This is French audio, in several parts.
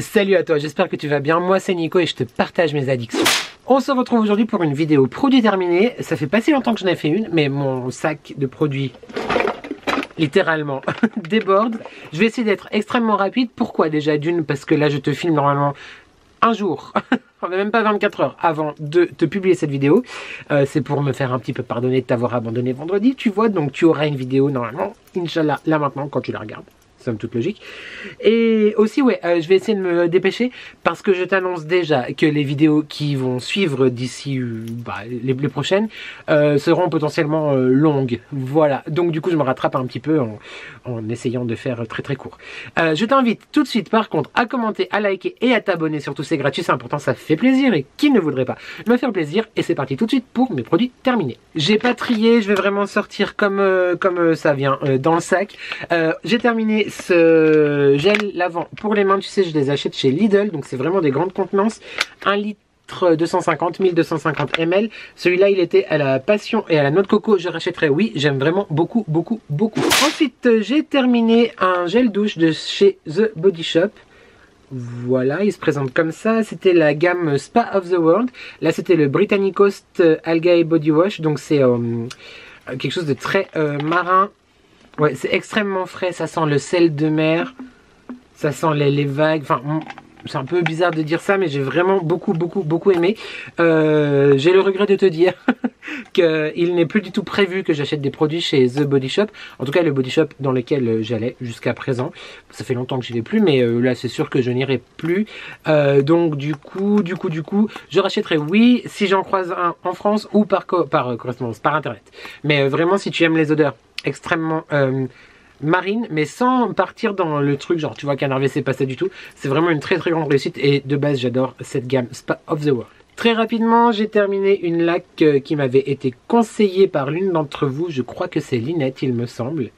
Salut à toi, j'espère que tu vas bien. Moi c'est Nico et je te partage mes addictions. On se retrouve aujourd'hui pour une vidéo produit terminé. Ça fait pas si longtemps que j'en ai fait une, mais mon sac de produits littéralement déborde. Je vais essayer d'être extrêmement rapide. Pourquoi déjà? D'une, parce que là je te filme normalement un jour, même pas 24 heures avant de te publier cette vidéo. C'est pour me faire un petit peu pardonner de t'avoir abandonné vendredi, tu vois. Donc tu auras une vidéo normalement, Inch'Allah, là maintenant quand tu la regardes. Somme toute logique. Et aussi ouais, je vais essayer de me dépêcher parce que je t'annonce déjà que les vidéos qui vont suivre d'ici les prochaines seront potentiellement longues. Voilà, donc du coup je me rattrape un petit peu en essayant de faire très très court. Je t'invite tout de suite par contre à commenter, à liker et à t'abonner. Surtout c'est gratuit, c'est important, ça fait plaisir. Et qui ne voudrait pas me faire plaisir? Et c'est parti tout de suite pour mes produits terminés. J'ai pas trié, je vais vraiment sortir comme ça vient dans le sac. J'ai terminé ce gel lavant pour les mains, tu sais, je les achète chez Lidl, donc c'est vraiment des grandes contenances. 1 litre 250, 1250 ml. Celui-là, il était à la passion et à la noix de coco, je rachèterai, oui, j'aime vraiment beaucoup. Ensuite, j'ai terminé un gel douche de chez The Body Shop. Voilà, il se présente comme ça. C'était la gamme Spa of the World. Là, c'était le Britannic Coast Algae Body Wash, donc c'est quelque chose de très marin. Ouais, c'est extrêmement frais, ça sent le sel de mer, ça sent les vagues, enfin, c'est un peu bizarre de dire ça, mais j'ai vraiment beaucoup aimé. J'ai le regret de te dire qu'il n'est plus du tout prévu que j'achète des produits chez The Body Shop, en tout cas le Body Shop dans lequel j'allais jusqu'à présent. Ça fait longtemps que j'y vais plus, mais là c'est sûr que je n'irai plus. Donc du coup, je rachèterai, oui, si j'en croise un en France ou par correspondance, par internet. Mais vraiment, si tu aimes les odeurs extrêmement marine, mais sans partir dans le truc genre tu vois qu'un RVC pas ça du tout. C'est vraiment une très grande réussite et de base j'adore cette gamme Spa of the World. Très rapidement, j'ai terminé une laque qui m'avait été conseillée par l'une d'entre vous. Je crois que c'est Linette, il me semble.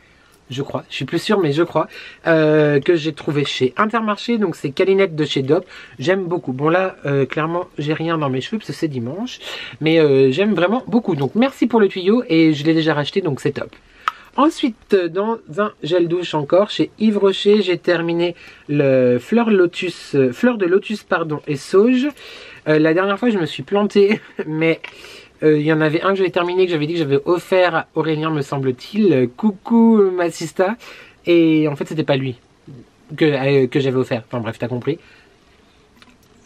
Je crois, je suis plus sûr, mais je crois que j'ai trouvé chez Intermarché. Donc c'est Calinette de chez Dop. J'aime beaucoup. Bon là, clairement, j'ai rien dans mes cheveux parce que c'est dimanche, mais j'aime vraiment beaucoup. Donc merci pour le tuyau et je l'ai déjà racheté, donc c'est top. Ensuite, dans un gel douche encore, chez Yves Rocher, j'ai terminé le fleur de lotus pardon, et sauge. La dernière fois, je me suis planté, mais il y en avait un que j'avais terminé, que j'avais dit que j'avais offert à Aurélien, me semble-t-il. Coucou Massista. Et en fait, c'était pas lui que j'avais offert. Enfin bref, t'as compris.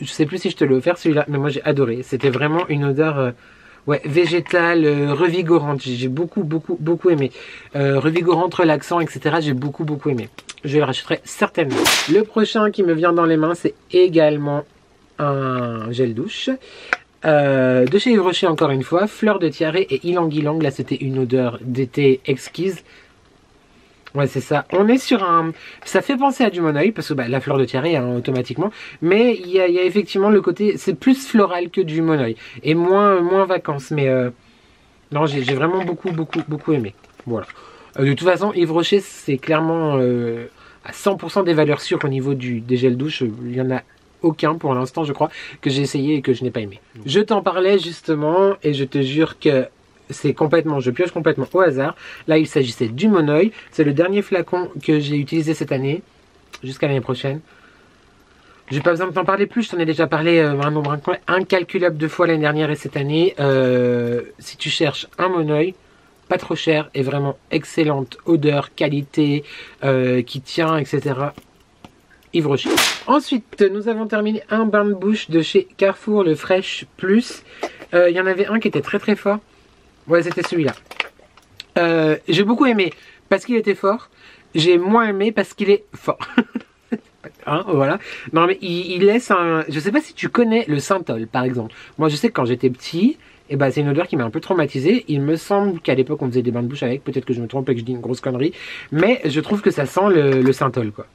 Je sais plus si je te l'ai offert celui-là, mais moi j'ai adoré. C'était vraiment une odeur... ouais, végétale, revigorante, j'ai beaucoup aimé. Revigorante, relaxant, etc. J'ai beaucoup aimé. Je le rachèterai certainement. Le prochain qui me vient dans les mains, c'est également un gel douche. De chez Yves Rocher encore une fois, fleur de tiare et ylang-ylang. Là c'était une odeur d'été exquise. Ouais, c'est ça. On est sur un... Ça fait penser à du monoeil, parce que la fleur de tiare, hein, automatiquement. Mais il y a effectivement le côté... C'est plus floral que du monoeil. Et moins vacances. Mais non, j'ai vraiment beaucoup aimé. Voilà. De toute façon, Yves Rocher, c'est clairement à 100% des valeurs sûres au niveau des gels douche. Il n'y en a aucun pour l'instant, je crois, que j'ai essayé et que je n'ai pas aimé. Je t'en parlais justement, et je te jure que... c'est complètement, je pioche complètement au hasard. Là, il s'agissait du monoeil. C'est le dernier flacon que j'ai utilisé cette année, jusqu'à l'année prochaine. J'ai pas besoin de t'en parler plus, je t'en ai déjà parlé un nombre incalculable de fois l'année dernière et cette année. Si tu cherches un monoeil, pas trop cher et vraiment excellente odeur, qualité, qui tient, etc. Yves Rocher. Ensuite, nous avons terminé un bain de bouche de chez Carrefour, le Fresh Plus. Il y en avait un qui était très fort. Ouais, c'était celui-là. J'ai beaucoup aimé parce qu'il était fort. J'ai moins aimé parce qu'il est fort. Hein, voilà. Non mais il laisse un... Je sais pas si tu connais le synthol par exemple. Moi je sais que quand j'étais petit, et c'est une odeur qui m'a un peu traumatisé. Il me semble qu'à l'époque on faisait des bains de bouche avec. Peut-être que je me trompe et que je dis une grosse connerie. Mais je trouve que ça sent le synthol quoi.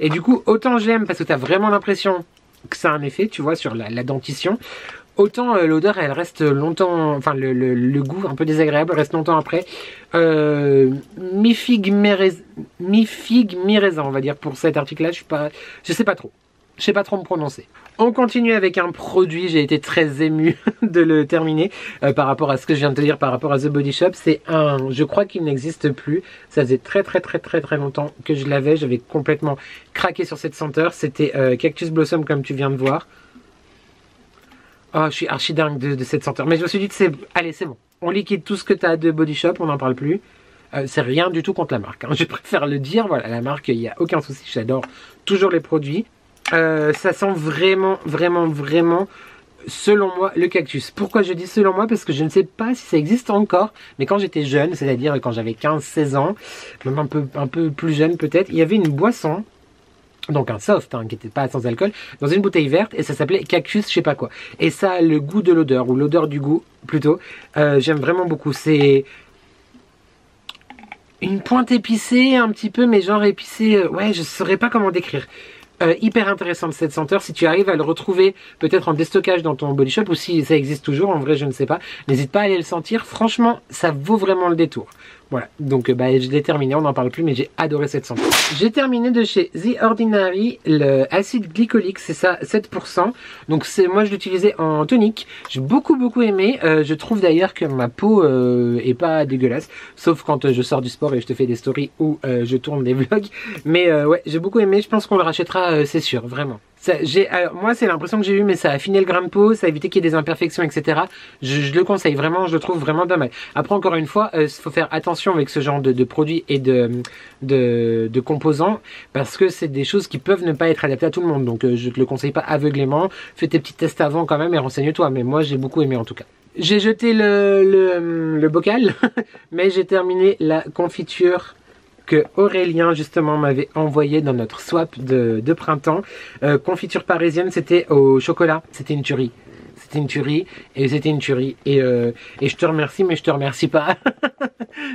Et du coup autant j'aime parce que tu as vraiment l'impression que ça a un effet, tu vois, sur la dentition. Autant l'odeur elle reste longtemps, enfin le goût un peu désagréable reste longtemps après. Mi-figue, mi-raisin on va dire pour cet article là, je sais pas trop me prononcer. On continue avec un produit, j'ai été très ému de le terminer par rapport à ce que je viens de te dire par rapport à The Body Shop. C'est un, je crois qu'il n'existe plus, ça faisait très longtemps que je l'avais, j'avais complètement craqué sur cette senteur. C'était Cactus Blossom comme tu viens de voir. Oh, je suis archi dingue de cette senteur, mais je me suis dit que allez c'est bon, on liquide tout ce que tu as de Body Shop, on n'en parle plus. C'est rien du tout contre la marque, hein. Je préfère le dire, voilà, la marque, il n'y a aucun souci, j'adore toujours les produits. Ça sent vraiment, selon moi, le cactus. Pourquoi je dis selon moi? Parce que je ne sais pas si ça existe encore, mais quand j'étais jeune, c'est-à-dire quand j'avais 15-16 ans, même un peu plus jeune peut-être, il y avait une boisson, donc un soft, hein, qui n'était pas sans alcool, dans une bouteille verte, et ça s'appelait cactus je sais pas quoi. Et ça a le goût de l'odeur, ou l'odeur du goût, plutôt. J'aime vraiment beaucoup, c'est une pointe épicée un petit peu, mais genre épicée, ouais, je saurais pas comment décrire. Hyper intéressante cette senteur, si tu arrives à le retrouver peut-être en déstockage dans ton Body Shop, ou si ça existe toujours, en vrai je ne sais pas, n'hésite pas à aller le sentir, franchement ça vaut vraiment le détour. Voilà, donc je l'ai terminé, on n'en parle plus, mais j'ai adoré cette senteur. J'ai terminé de chez The Ordinary le acide glycolique, c'est ça, 7%. Donc moi je l'utilisais en tonique, j'ai beaucoup aimé. Je trouve d'ailleurs que ma peau est pas dégueulasse, sauf quand je sors du sport et je te fais des stories ou je tourne des vlogs. Mais ouais, j'ai beaucoup aimé, je pense qu'on le rachètera, c'est sûr, vraiment. Alors, moi c'est l'impression que j'ai eu, mais ça a affiné le grain de peau, ça a évité qu'il y ait des imperfections, etc. Je le conseille vraiment, je le trouve vraiment pas mal. Après encore une fois, il faut faire attention avec ce genre de produits et de composants, parce que c'est des choses qui peuvent ne pas être adaptées à tout le monde. Donc je te le conseille pas aveuglément, fais tes petits tests avant quand même et renseigne-toi. Mais moi j'ai beaucoup aimé en tout cas. J'ai jeté le bocal, mais j'ai terminé la confiture que Aurélien justement m'avait envoyé dans notre swap de printemps. Confiture parisienne, c'était au chocolat, c'était une tuerie. C'était une tuerie, et c'était une tuerie. Et je te remercie, mais je te remercie pas.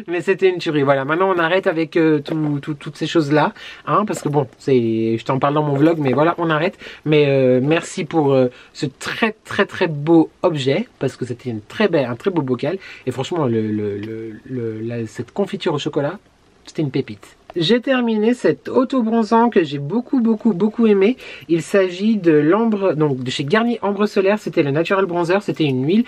Mais c'était une tuerie. Voilà, maintenant on arrête avec toutes ces choses-là. Hein, parce que bon, je t'en parle dans mon vlog, mais voilà, on arrête. Mais merci pour ce très beau objet, parce que c'était un très beau bocal. Et franchement, cette confiture au chocolat, c'était une pépite. J'ai terminé cet auto-bronzant que j'ai beaucoup aimé. Il s'agit de l'ambre, donc de chez Garnier Ambre Solaire. C'était le Natural Bronzer, c'était une huile.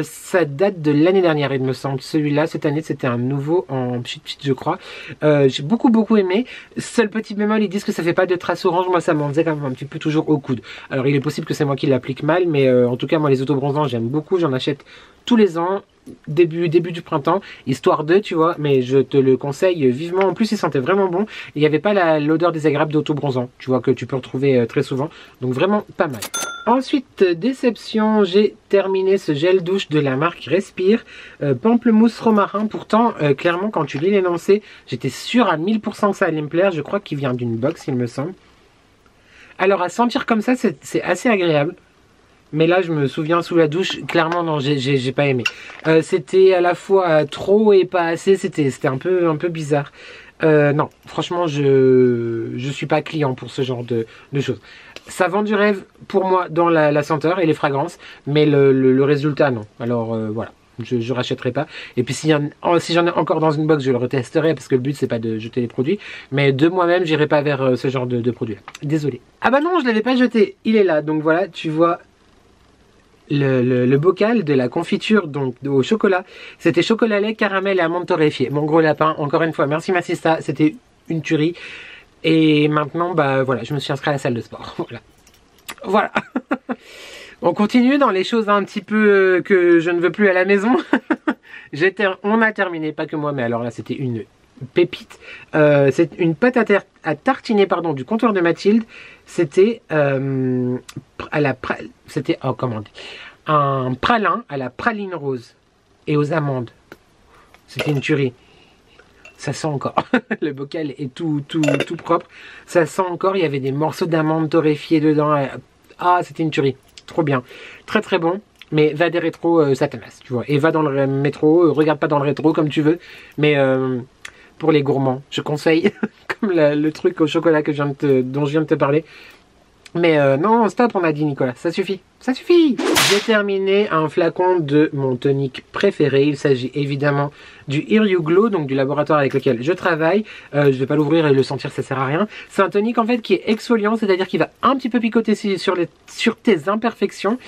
Ça date de l'année dernière, il me semble. Celui-là, cette année, c'était un nouveau en pchit, je crois. J'ai beaucoup aimé. Seul petit bémol, ils disent que ça fait pas de traces orange. Moi, ça m'en faisait quand même un petit peu toujours au coude. Alors, il est possible que c'est moi qui l'applique mal, mais en tout cas, moi, les auto-bronzants, j'aime beaucoup. J'en achète tous les ans. Début du printemps, histoire de, tu vois, mais je te le conseille vivement. En plus, il sentait vraiment bon. Il n'y avait pas l'odeur désagréable d'auto-bronzant, tu vois, que tu peux retrouver très souvent. Donc vraiment pas mal. Ensuite, déception, j'ai terminé ce gel douche de la marque Respire, pamplemousse romarin. Pourtant, clairement, quand tu lis l'énoncé, j'étais sûr à 1000% que ça allait me plaire. Je crois qu'il vient d'une box, il me semble. Alors, à sentir comme ça, c'est assez agréable. Mais là, je me souviens sous la douche, clairement, non, j'ai pas aimé. C'était à la fois trop et pas assez, c'était un peu bizarre. Non, franchement, je suis pas client pour ce genre de choses. Ça vend du rêve pour moi dans la senteur et les fragrances, mais le résultat, non. Alors, voilà. Je rachèterai pas. Et puis si j'en ai encore dans une box, je le retesterai parce que le but c'est pas de jeter les produits. Mais de moi-même, j'irai pas vers ce genre de produit. Désolé. Ah bah non, je l'avais pas jeté. Il est là. Donc voilà, tu vois le bocal de la confiture donc au chocolat. C'était chocolat lait, caramel et amande torréfiée. Mon gros lapin. Encore une fois, merci ma sista. C'était une tuerie. Et maintenant, bah voilà, je me suis inscrit à la salle de sport. Voilà. On continue dans les choses un petit peu que je ne veux plus à la maison. On a terminé, pas que moi, mais alors là c'était une pépite. C'est une pâte à tartiner pardon, du comptoir de Mathilde. C'était c'était un pralin à la praline rose et aux amandes. C'était une tuerie. Ça sent encore. Le bocal est tout propre. Ça sent encore. Il y avait des morceaux d'amandes torréfiées dedans. Ah, c'était une tuerie. Trop bien. Très bon. Mais va des rétros, ça t'amasse, tu vois. Et va dans le métro. Regarde pas dans le rétro comme tu veux. Mais pour les gourmands, je conseille. Comme le truc au chocolat dont je viens de te parler. Mais non, stop, on a dit Nicolas. Ça suffit. Ça suffit. J'ai terminé un flacon de mon tonique préféré. Il s'agit évidemment du Here You Glow, donc du laboratoire avec lequel je travaille. Je vais pas l'ouvrir et le sentir, ça sert à rien. C'est un tonique en fait qui est exfoliant, c'est-à-dire qu'il va un petit peu picoter sur tes imperfections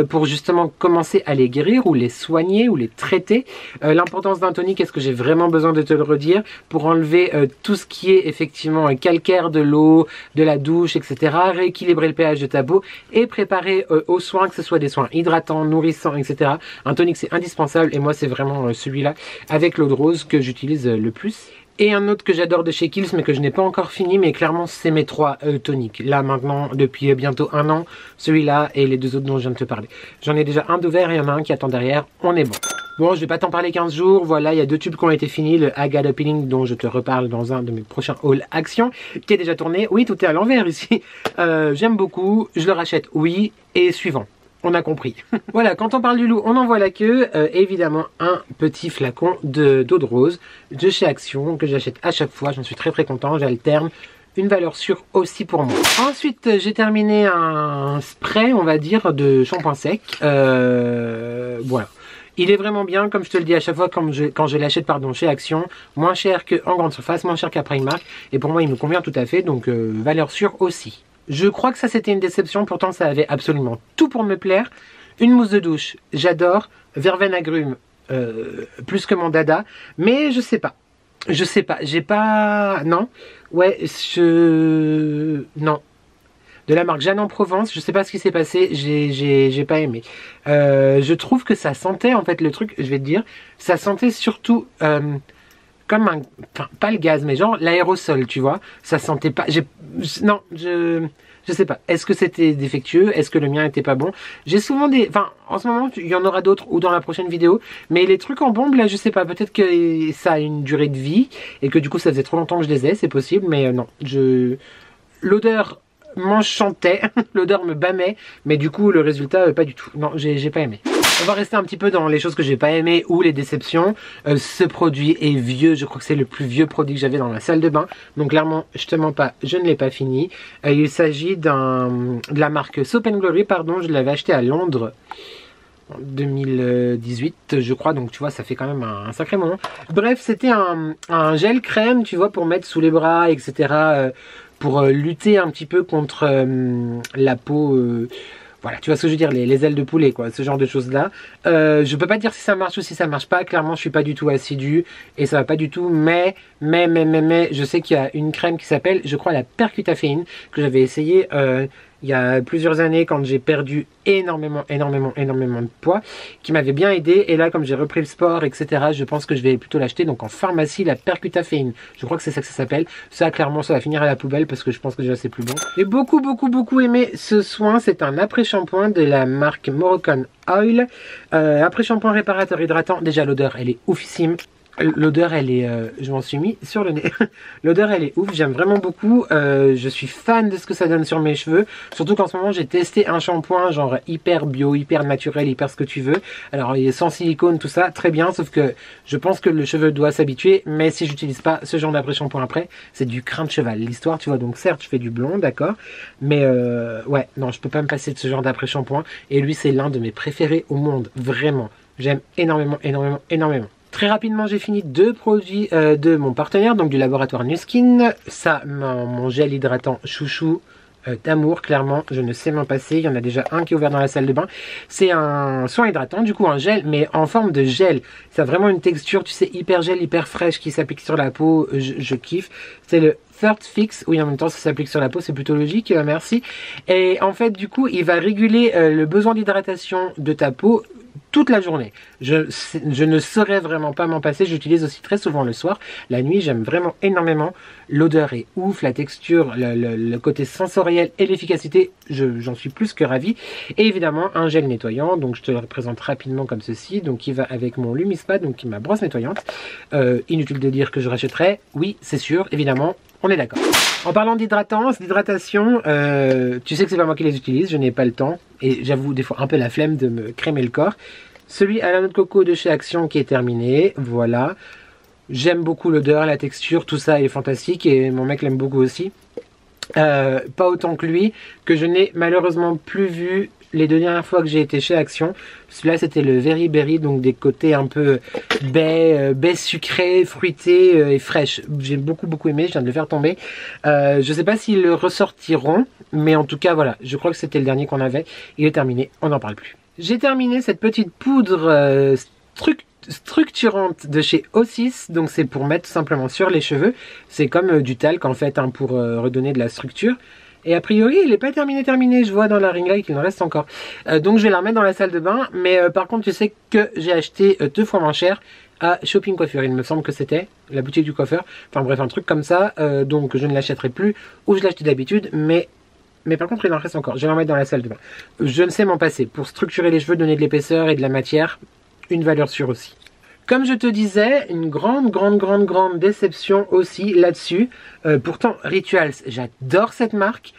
pour justement commencer à les guérir ou les soigner ou les traiter. L'importance d'un tonique, est-ce que j'ai vraiment besoin de te le redire, pour enlever tout ce qui est effectivement calcaire de l'eau, de la douche, etc. Rééquilibrer le pH de ta peau et préparer aux soins, que ce soit des soins hydratants, nourrissants, etc. Un tonique c'est indispensable et moi c'est vraiment celui-là avec l'eau de rose que j'utilise le plus. Et un autre que j'adore de chez Kiehl's mais que je n'ai pas encore fini, mais clairement c'est mes 3 toniques. Là maintenant depuis bientôt 1 an, celui-là et les 2 autres dont je viens de te parler. J'en ai déjà un d'ouvert et il y en a un qui attend derrière, on est bon. Bon, je vais pas t'en parler 15 jours, voilà, il y a 2 tubes qui ont été finis, le I Got a Peeling dont je te reparle dans un de mes prochains haul action, qui est déjà tourné. Oui, tout est à l'envers ici. J'aime beaucoup, je le rachète, oui, et suivant. On a compris. Voilà, quand on parle du loup, on en voit la queue. Évidemment, un petit flacon d'eau de rose de chez Action que j'achète à chaque fois. J'en suis très content. J'alterne. Une valeur sûre aussi pour moi. Ensuite, j'ai terminé un spray, on va dire, de shampoing sec. Voilà. Il est vraiment bien, comme je te le dis à chaque fois quand je l'achète chez Action. Moins cher qu'en grande surface, moins cher qu'à Primark. Et pour moi, il me convient tout à fait. Donc, valeur sûre aussi. Je crois que ça c'était une déception, pourtant ça avait absolument tout pour me plaire. Une mousse de douche, j'adore. Verveine agrumes, plus que mon dada. Mais je sais pas. J'ai pas... Non. Ouais, non. De la marque Jeanne en Provence, je sais pas ce qui s'est passé, j'ai pas aimé. Je trouve que ça sentait, en fait, le truc, je vais te dire, ça sentait surtout... comme un... Enfin, pas le gaz, mais genre l'aérosol, tu vois. Ça sentait pas... Non, je sais pas. Est-ce que c'était défectueux? Est-ce que le mien était pas bon? J'ai souvent des... Enfin, en ce moment, il y en aura d'autres ou dans la prochaine vidéo. Mais les trucs en bombe, là, je sais pas. Peut-être que ça a une durée de vie et que du coup, ça faisait trop longtemps que je les ai. C'est possible, mais non. L'odeur m'enchantait. L'odeur me bâmait. Mais du coup, le résultat, pas du tout. Non, j'ai pas aimé. On va rester un petit peu dans les choses que j'ai pas aimé ou les déceptions. Ce produit est vieux, je crois que c'est le plus vieux produit que j'avais dans la salle de bain. Donc clairement, je te mens pas, je ne l'ai pas fini. Il s'agit de la marque Soap & Glory, pardon, je l'avais acheté à Londres en 2018 je crois, donc tu vois ça fait quand même un sacré moment. Bref, c'était un gel crème, tu vois, pour mettre sous les bras, etc. Pour lutter un petit peu contre la peau... Voilà, tu vois ce que je veux dire, les ailes de poulet, quoi, ce genre de choses-là. Je peux pas dire si ça marche ou si ça marche pas. Clairement, je suis pas du tout assidu et ça va pas du tout. Mais, je sais qu'il y a une crème qui s'appelle, je crois, la Percutaféine, que j'avais essayé il y a plusieurs années quand j'ai perdu énormément de poids, qui m'avait bien aidé. Et là, comme j'ai repris le sport, etc., je pense que je vais plutôt l'acheter. Donc en pharmacie, la Percutaféine. Je crois que c'est ça que ça s'appelle. Ça, clairement, ça va finir à la poubelle parce que je pense que déjà c'est plus bon. J'ai beaucoup aimé ce soin. C'est un après-shampoing de la marque Moroccan Oil. Après-shampoing réparateur hydratant. Déjà, l'odeur, elle est oufissime. L'odeur elle est, je m'en suis mis sur le nez. L'odeur elle est ouf, j'aime vraiment beaucoup. Je suis fan de ce que ça donne sur mes cheveux. Surtout qu'en ce moment j'ai testé un shampoing genre hyper bio, hyper naturel, hyper ce que tu veux. Alors il est sans silicone, tout ça, très bien. Sauf que je pense que le cheveu doit s'habituer. Mais si j'utilise pas ce genre d'après-shampoing après, c'est du crin de cheval. L'histoire, tu vois, donc certes je fais du blond, d'accord. Mais ouais, non, je peux pas me passer de ce genre d'après-shampoing. Et lui c'est l'un de mes préférés au monde, vraiment. J'aime énormément. Très rapidement, j'ai fini 2 produits de mon partenaire, donc du laboratoire Nuskin. Ça, mon gel hydratant chouchou d'amour, clairement, je ne sais m'en passer. Il y en a déjà un qui est ouvert dans la salle de bain. C'est un soin hydratant, du coup un gel, mais en forme de gel. Ça a vraiment une texture, tu sais, hyper gel, hyper fraîche qui s'applique sur la peau. Je kiffe. C'est le Third Fix, oui en même temps ça s'applique sur la peau, c'est plutôt logique, merci. Et en fait du coup il va réguler le besoin d'hydratation de ta peau toute la journée. Je ne saurais vraiment pas m'en passer, j'utilise aussi très souvent le soir. La nuit j'aime vraiment énormément, l'odeur est ouf, la texture, le côté sensoriel et l'efficacité, j'en suis plus que ravi. Et évidemment un gel nettoyant, donc je te le représente rapidement comme ceci, donc qui va avec mon Lumispa, donc qui est ma brosse nettoyante. Inutile de dire que je rachèterai, oui c'est sûr, évidemment. On est d'accord. En parlant d'hydratation, tu sais que c'est pas moi qui les utilise, je n'ai pas le temps. Et j'avoue des fois un peu la flemme de me crémer le corps. Celui à la noix de coco de chez Action qui est terminé, voilà. J'aime beaucoup l'odeur, la texture, tout ça est fantastique et mon mec l'aime beaucoup aussi. Pas autant que lui, que je n'ai malheureusement plus vu les 2 dernières fois que j'ai été chez Action. Celui-là c'était le Very Berry, donc des côtés un peu baie sucrée, fruitée et fraîche. J'ai beaucoup aimé, je viens de le faire tomber. Je sais pas s'ils le ressortiront, mais en tout cas voilà, je crois que c'était le dernier qu'on avait. Il est terminé, on n'en parle plus. J'ai terminé cette petite poudre structurante de chez O6, donc c'est pour mettre simplement sur les cheveux. C'est comme du talc en fait, hein, pour redonner de la structure. Et a priori, il n'est pas terminé. Je vois dans la ring light qu'il en reste encore. Donc je vais la remettre dans la salle de bain. Mais par contre, tu sais que j'ai acheté 2 fois moins cher à Shopping Coiffure. Il me semble que c'était la boutique du coiffeur. Enfin bref, un truc comme ça. Donc je ne l'achèterai plus. Ou je l'achetais d'habitude. Mais par contre, il en reste encore. Je vais la remettre dans la salle de bain. Je ne sais m'en passer. Pour structurer les cheveux, donner de l'épaisseur et de la matière. Une valeur sûre aussi. Comme je te disais, une grande déception aussi là-dessus. Pourtant, Rituals, j'adore cette marque.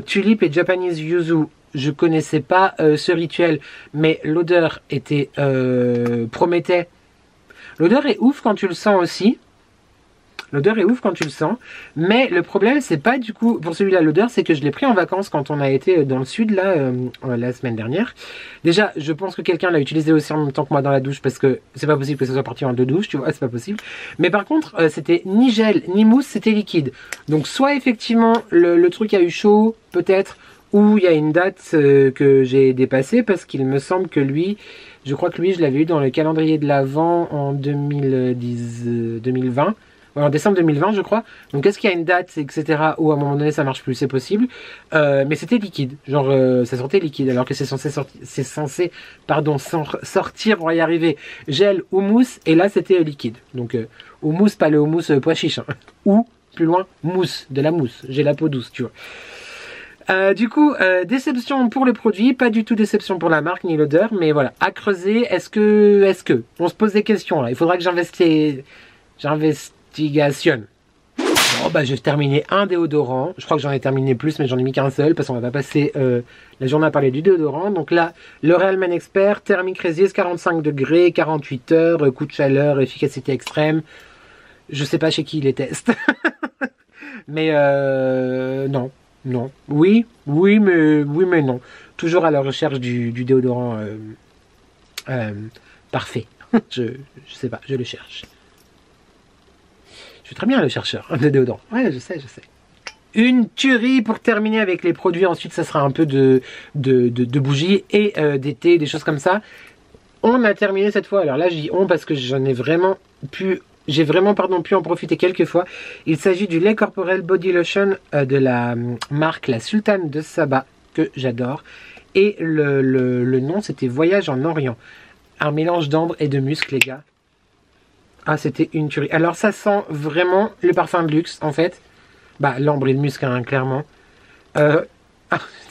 Tulip et Japanese Yuzu, je connaissais pas ce rituel, mais l'odeur était promettait. L'odeur est ouf quand tu le sens aussi. L'odeur est ouf quand tu le sens. Mais le problème, c'est pas du coup, pour celui-là, l'odeur, c'est que je l'ai pris en vacances quand on a été dans le sud, là, la semaine dernière. Déjà, je pense que quelqu'un l'a utilisé aussi en même temps que moi dans la douche, parce que c'est pas possible que ça soit parti en 2 douches, tu vois, c'est pas possible. Mais par contre, c'était ni gel, ni mousse, c'était liquide. Donc, soit effectivement, le truc a eu chaud, peut-être, ou il y a une date que j'ai dépassée, parce qu'il me semble que lui, je crois que lui, je l'avais eu dans le calendrier de l'Avent en 2020. En décembre 2020 je crois, donc est-ce qu'il y a une date etc où à un moment donné ça marche plus, c'est possible, mais c'était liquide, genre ça sortait liquide alors que c'est censé sortir, on va y arriver, gel ou mousse, et là c'était liquide, donc ou mousse, pas le houmous pois chiche, hein. Ou plus loin mousse, de la mousse, j'ai la peau douce tu vois. Du coup, déception pour le produit, pas du tout déception pour la marque ni l'odeur, mais voilà, à creuser, est-ce que, on se pose des questions là, il faudra que j'investigation. Bon bah j'ai terminé un déodorant, je crois que j'en ai terminé plus mais j'en ai mis qu'un seul parce qu'on va pas passer la journée à parler du déodorant. Donc là, L'Oréal Men Expert, thermique resist, 45 degrés, 48 heures, coup de chaleur, efficacité extrême. Je sais pas chez qui il les teste. Mais non, oui mais non. Toujours à la recherche du déodorant parfait. Je sais pas, je le cherche. Je suis très bien le chercheur de déodorant. Ouais, je sais. Une tuerie pour terminer avec les produits. Ensuite, ça sera un peu de bougies et d'été, des choses comme ça. On a terminé cette fois. Alors là, je dis on parce que j'en ai vraiment pu... J'ai vraiment pu en profiter quelques fois. Il s'agit du lait corporel body lotion de la marque La Sultane de Saba, que j'adore. Et le nom, c'était Voyage en Orient. Un mélange d'ambre et de musc, les gars. Ah, c'était une tuerie. Alors, ça sent vraiment le parfum de luxe, en fait. Bah, l'ambre et le musc, hein, clairement. Ah,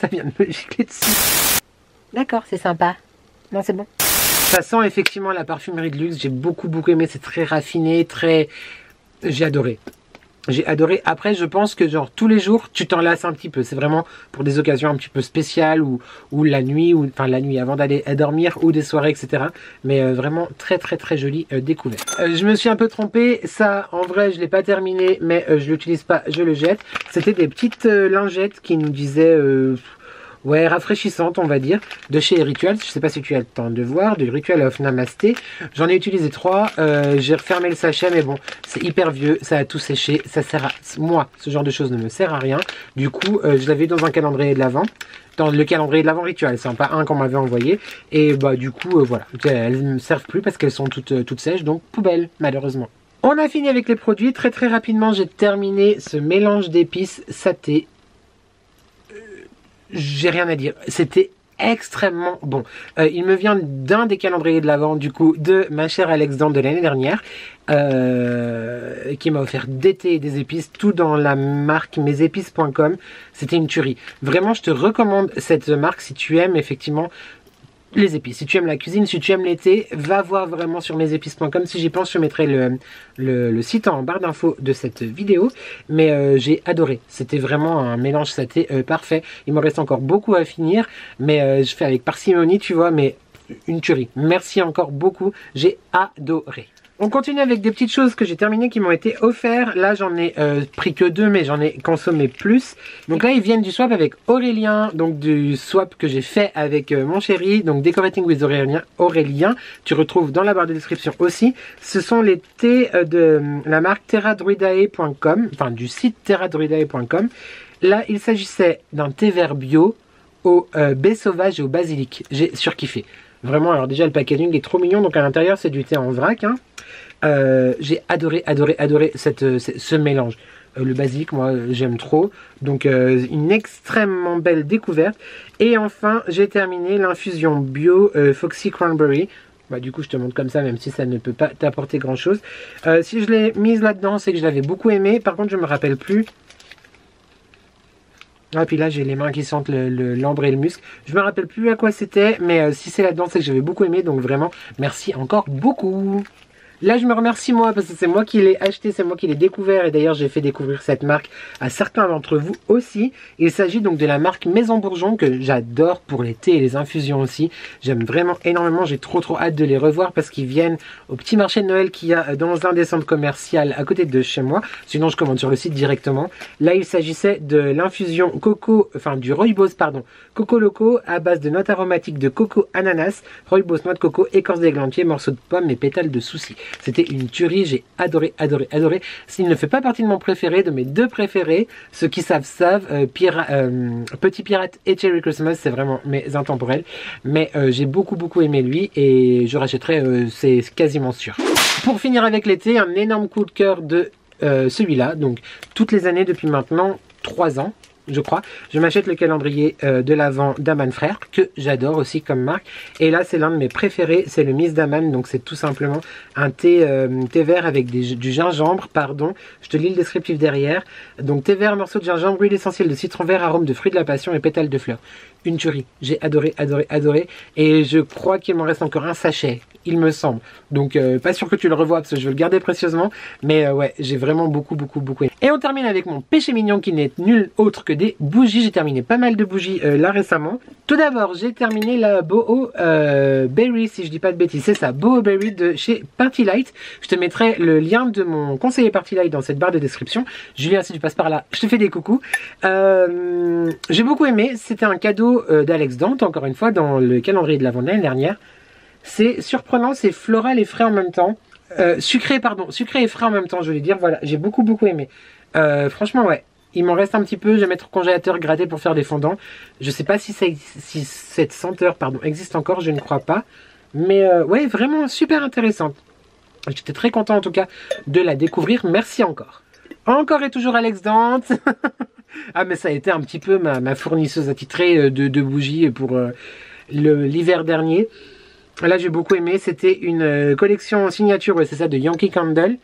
ça vient de me gicler dessus. D'accord, c'est sympa. Non, c'est bon. Ça sent effectivement la parfumerie de luxe. J'ai beaucoup aimé. C'est très raffiné, très... J'ai adoré. J'ai adoré. Après, je pense que genre tous les jours, tu t'en lasses un petit peu. C'est vraiment pour des occasions un petit peu spéciales ou la nuit, enfin la nuit avant d'aller dormir ou des soirées, etc. Mais vraiment très jolie découverte. Je me suis un peu trompé. Ça, en vrai, je l'ai pas terminé, mais je l'utilise pas, je le jette. C'était des petites lingettes qui nous disaient... ouais, rafraîchissante on va dire, de chez Rituals. Je sais pas si tu as le temps de voir, du Ritual of Namasté. J'en ai utilisé 3, j'ai refermé le sachet, mais bon, c'est hyper vieux, ça a tout séché, ça sert à... Moi, ce genre de choses ne me sert à rien. Du coup, je l'avais dans un calendrier de l'Avent, dans le calendrier de l'Avent Ritual, c'est pas un qu'on m'avait envoyé. Et bah du coup, voilà, elles ne me servent plus parce qu'elles sont toutes sèches, donc poubelle, malheureusement. On a fini avec les produits, très rapidement, j'ai terminé ce mélange d'épices saté. J'ai rien à dire, c'était extrêmement bon. Il me vient d'un des calendriers de l'Avent, du coup, de ma chère Alex Dan de l'année dernière, qui m'a offert d'été et des épices, tout dans la marque mesépices.com. C'était une tuerie. Vraiment, je te recommande cette marque si tu aimes effectivement les épices. Si tu aimes la cuisine, si tu aimes l'été, va voir vraiment sur mesépices.com. Si j'y pense, je mettrai le site en barre d'infos de cette vidéo. Mais j'ai adoré. C'était vraiment un mélange saté parfait. Il me reste encore beaucoup à finir. Mais je fais avec parcimonie, tu vois. Mais une tuerie. Merci encore beaucoup. J'ai adoré. On continue avec des petites choses que j'ai terminées qui m'ont été offertes. Là, j'en ai pris que 2, mais j'en ai consommé plus. Donc là, ils viennent du swap avec Aurélien. Donc du swap que j'ai fait avec mon chéri. Donc Decorating with Aurélien. Tu retrouves dans la barre de description aussi. Ce sont les thés de la marque terradruidae.com. Enfin, du site terradruidae.com. Là, il s'agissait d'un thé vert bio au baie sauvage et au basilic. J'ai surkiffé. Vraiment, alors déjà, le packaging est trop mignon. Donc à l'intérieur, c'est du thé en vrac, hein. J'ai adoré ce mélange. Le basilic, moi, j'aime trop. Donc, une extrêmement belle découverte. Et enfin, j'ai terminé l'infusion bio Foxy Cranberry. Bah, du coup, je te montre comme ça, même si ça ne peut pas t'apporter grand-chose. Si je l'ai mise là-dedans, c'est que je l'avais beaucoup aimé. Par contre, je me rappelle plus. Ah, puis là, j'ai les mains qui sentent l'ambre et le musc. Je me rappelle plus à quoi c'était, mais si c'est là-dedans, c'est que j'avais beaucoup aimé. Donc vraiment, merci encore beaucoup. Là, je me remercie moi parce que c'est moi qui l'ai acheté, c'est moi qui l'ai découvert et d'ailleurs j'ai fait découvrir cette marque à certains d'entre vous aussi. Il s'agit donc de la marque Maison Bourgeon que j'adore pour les thés et les infusions aussi. J'aime vraiment énormément, j'ai trop hâte de les revoir parce qu'ils viennent au petit marché de Noël qu'il y a dans un des centres commerciaux à côté de chez moi. Sinon, je commande sur le site directement. Là, il s'agissait de l'infusion coco, enfin du rooibos, pardon, coco loco à base de notes aromatiques de coco ananas, rooibos noix de coco, écorce d'églantier, morceaux de pommes et pétales de souci. C'était une tuerie, j'ai adoré. S'il ne fait pas partie de mon préféré, de mes 2 préférés, ceux qui savent, Petit Pirate et Cherry Christmas, c'est vraiment mes intemporels. Mais j'ai beaucoup aimé lui et je rachèterai, c'est quasiment sûr. Pour finir avec l'été, un énorme coup de cœur de celui-là. Donc toutes les années depuis maintenant 3 ans. Je crois, je m'achète le calendrier de l'Avent d'Aman Frères, que j'adore aussi comme marque. Et là, c'est l'un de mes préférés, c'est le Miss d'Aman. Donc, c'est tout simplement un thé vert avec du gingembre, pardon. Je te lis le descriptif derrière. Donc, thé vert, morceau de gingembre, huile essentielle de citron vert, arôme de fruits de la passion et pétales de fleurs. Une tuerie. J'ai adoré. Et je crois qu'il m'en reste encore un sachet, il me semble. Donc, pas sûr que tu le revois parce que je veux le garder précieusement. Mais ouais, j'ai vraiment beaucoup aimé. Et on termine avec mon péché mignon qui n'est nul autre que des bougies. J'ai terminé pas mal de bougies là récemment. Tout d'abord, j'ai terminé la Boho Berry, si je dis pas de bêtises. C'est ça, Boho Berry de chez Party Light. Je te mettrai le lien de mon conseiller Party Light dans cette barre de description. Julien, si tu passes par là, je te fais des coucous. J'ai beaucoup aimé. C'était un cadeau d'Alex Dante, encore une fois, dans le calendrier de l'Avent de l'année dernière. C'est surprenant, c'est floral et frais en même temps. Sucré et frais en même temps, je voulais dire. Voilà, j'ai beaucoup aimé. Franchement, ouais. Il m'en reste un petit peu, je vais mettre au congélateur gratter pour faire des fondants. Je sais pas si cette senteur existe encore, je ne crois pas. Mais ouais, vraiment super intéressante. J'étais très content en tout cas de la découvrir. Merci encore. Encore et toujours Alex Dante. Ah mais ça a été un petit peu ma fournisseuse attitrée de bougies pour l'hiver dernier. Là j'ai beaucoup aimé, c'était une collection signature, ouais, c'est ça, de Yankee Candle.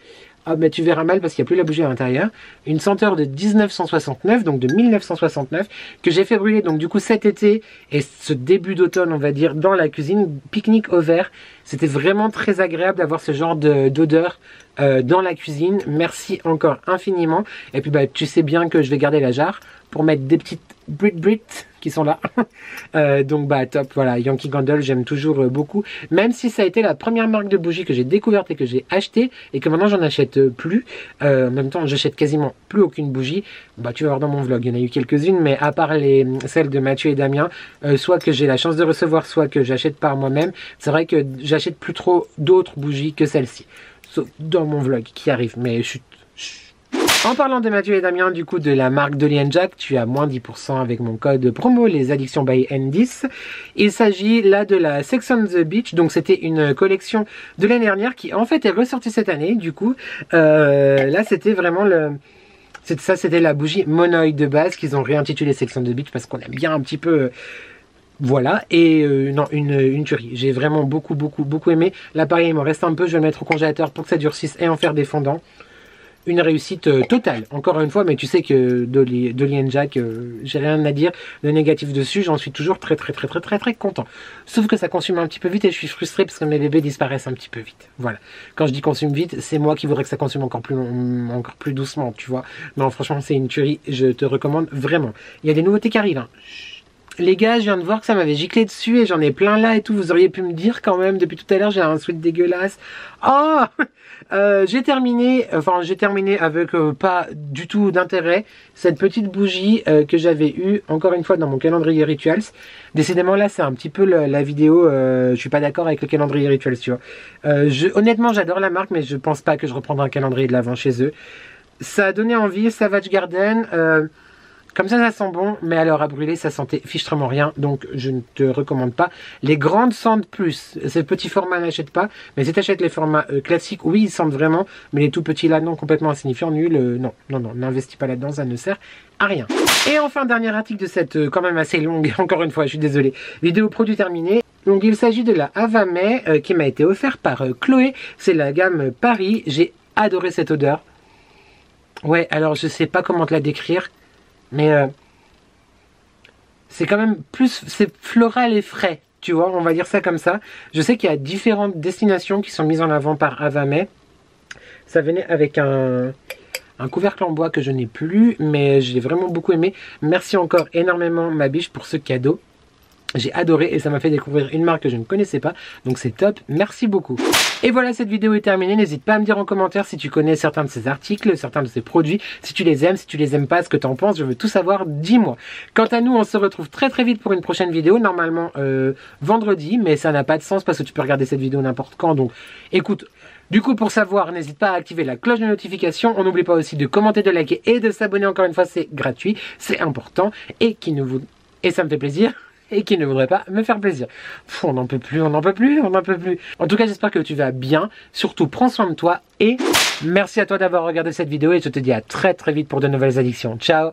Ah mais tu verras mal parce qu'il n'y a plus la bougie à l'intérieur. Une senteur de 1969, donc de 1969, que j'ai fait brûler donc du coup cet été et ce début d'automne on va dire dans la cuisine, pique-nique au vert. C'était vraiment très agréable d'avoir ce genre d'odeur dans la cuisine. Merci encore infiniment. Et puis bah tu sais bien que je vais garder la jarre pour mettre des petites Brit qui sont là. Donc bah top, voilà, Yankee Candle, j'aime toujours beaucoup. Même si ça a été la première marque de bougies que j'ai découverte et que j'ai acheté et que maintenant j'en achète plus. En même temps, j'achète quasiment plus aucune bougie. Bah tu vas voir dans mon vlog, il y en a eu quelques-unes, mais à part celles de Mathieu et Damien, soit que j'ai la chance de recevoir, soit que j'achète par moi-même. C'est vrai que j'achète plus trop d'autres bougies que celle-ci. Sauf dans mon vlog qui arrive, mais chut. En parlant de Mathieu et Damien, du coup de la marque Dolly & Jack, tu as moins 10% avec mon code promo les addictions by N10. Il s'agit là de la Sex on the Beach, donc c'était une collection de l'année dernière qui en fait est ressortie cette année. Du coup, là c'était vraiment c'était la bougie monoïde de base qu'ils ont réintitulé Sex on the Beach parce qu'on aime bien un petit peu. Voilà, et non, une tuerie. J'ai vraiment beaucoup aimé. Là pareil, il me reste un peu, je vais le mettre au congélateur pour que ça durcisse et en faire des fondants. Une réussite totale, encore une fois, mais tu sais que Dolly & Jack, j'ai rien à dire de négatif dessus, j'en suis toujours très content. Sauf que ça consomme un petit peu vite et je suis frustré parce que mes bébés disparaissent un petit peu vite. Voilà. Quand je dis consomme vite, c'est moi qui voudrais que ça consomme encore plus doucement, tu vois. Non, franchement, c'est une tuerie, je te recommande vraiment. Il y a des nouveautés qui arrivent, hein. Les gars, je viens de voir que ça m'avait giclé dessus et j'en ai plein là et tout. Vous auriez pu me dire quand même, depuis tout à l'heure, j'ai un sweat dégueulasse. Oh j'ai terminé avec pas du tout d'intérêt cette petite bougie que j'avais eue encore une fois dans mon calendrier Rituals. Décidément là, c'est un petit peu la vidéo, je suis pas d'accord avec le calendrier Rituals, tu vois. Honnêtement, j'adore la marque, mais je pense pas que je reprendrai un calendrier de l'Avent chez eux. Ça a donné envie, Savage Garden. Comme ça sent bon, mais alors à brûler, ça sentait fichtrement rien, donc je ne te recommande pas. Les grandes sentent plus. Ces petits formats, n'achète pas, mais si tu achètes les formats classiques, oui, ils sentent vraiment, mais les tout petits là, non, complètement insignifiants, nuls, non, n'investis pas là-dedans, ça ne sert à rien. Et enfin, dernier article de cette quand même assez longue, encore une fois, je suis désolé, vidéo produit terminée. Donc il s'agit de la Havamay qui m'a été offert par Chloé, c'est la gamme Paris, j'ai adoré cette odeur. Ouais, alors je sais pas comment te la décrire. Mais c'est quand même plus, c'est floral et frais, tu vois, on va dire ça comme ça. Je sais qu'il y a différentes destinations qui sont mises en avant par Havamay. Ça venait avec un couvercle en bois que je n'ai plus, mais j'ai vraiment beaucoup aimé. Merci encore énormément ma biche pour ce cadeau. J'ai adoré et ça m'a fait découvrir une marque que je ne connaissais pas, donc c'est top, merci beaucoup. Et voilà, cette vidéo est terminée, n'hésite pas à me dire en commentaire si tu connais certains de ces articles, certains de ces produits, si tu les aimes, si tu les aimes pas, ce que tu en penses, je veux tout savoir, dis-moi. Quant à nous, on se retrouve très vite pour une prochaine vidéo, normalement vendredi, mais ça n'a pas de sens parce que tu peux regarder cette vidéo n'importe quand, donc écoute. Du coup, pour savoir, n'hésite pas à activer la cloche de notification. On n'oublie pas aussi de commenter, de liker et de s'abonner. Encore une fois, c'est gratuit, c'est important et ça me fait plaisir. Et qui ne voudrait pas me faire plaisir. Pff, on n'en peut plus. En tout cas, j'espère que tu vas bien. Surtout, prends soin de toi et merci à toi d'avoir regardé cette vidéo et je te dis à très vite pour de nouvelles addictions. Ciao!